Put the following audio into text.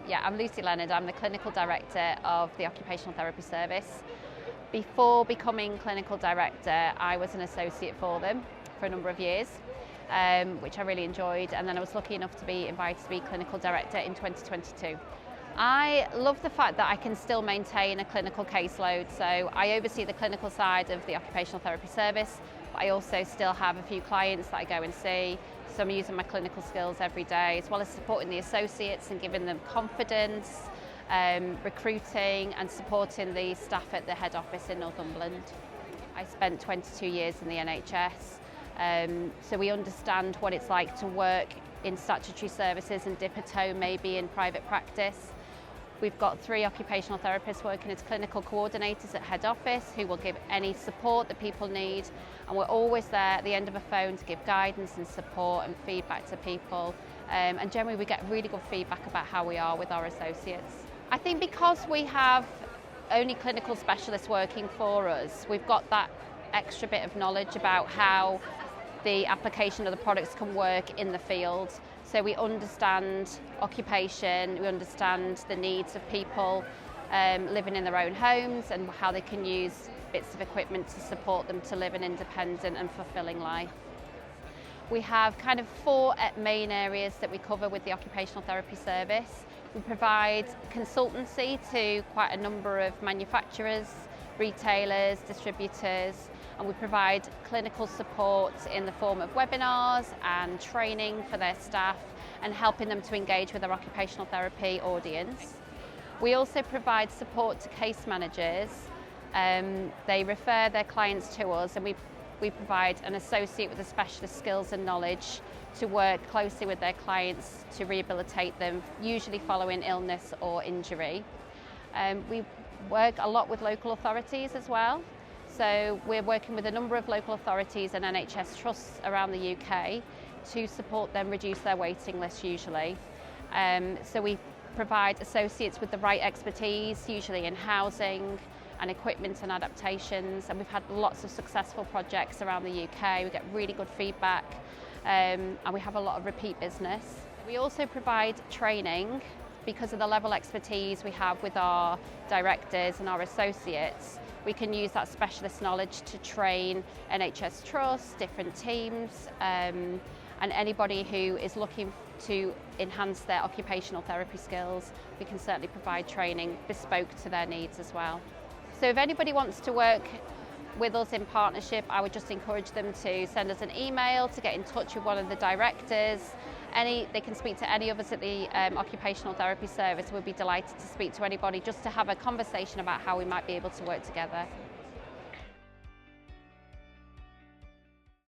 Yeah, I'm Lucy Leonard. I'm the Clinical Director of the Occupational Therapy Service. Before becoming Clinical Director, I was an associate for them for a number of years, which I really enjoyed, and then I was lucky enough to be invited to be Clinical Director in 2022. I love the fact that I can still maintain a clinical caseload, so I oversee the clinical side of the Occupational Therapy Service, but I also still have a few clients that I go and see, so I'm using my clinical skills every day, as well as supporting the associates and giving them confidence, recruiting and supporting the staff at the head office in Northumberland. I spent 22 years in the NHS, so we understand what it's like to work in statutory services and dip a toe maybe in private practice. We've got 3 occupational therapists working as clinical coordinators at head office who will give any support that people need, and we're always there at the end of a phone to give guidance and support and feedback to people, and generally we get really good feedback about how we are with our associates. I think because we have only clinical specialists working for us, we've got that extra bit of knowledge about how the application of the products can work in the field. So we understand occupation, we understand the needs of people living in their own homes and how they can use bits of equipment to support them to live an independent and fulfilling life. We have kind of 4 main areas that we cover with the Occupational Therapy Service. We provide consultancy to quite a number of manufacturers, retailers, distributors, and we provide clinical support in the form of webinars and training for their staff and helping them to engage with their occupational therapy audience. We also provide support to case managers. They refer their clients to us, and we provide an associate with the specialist skills and knowledge to work closely with their clients to rehabilitate them, usually following illness or injury. We work a lot with local authorities as well. So we're working with a number of local authorities and NHS trusts around the UK to support them reduce their waiting list usually. So we provide associates with the right expertise, usually in housing and equipment and adaptations, and we've had lots of successful projects around the UK. We get really good feedback, and we have a lot of repeat business. We also provide training because of the level of expertise we have with our directors and our associates. We can use that specialist knowledge to train NHS trusts, different teams, and anybody who is looking to enhance their occupational therapy skills. We can certainly provide training bespoke to their needs as well. So if anybody wants to work with us in partnership, I would just encourage them to send us an email, to get in touch with one of the directors. They can speak to any of us at the Occupational Therapy Service. We'd be delighted to speak to anybody just to have a conversation about how we might be able to work together.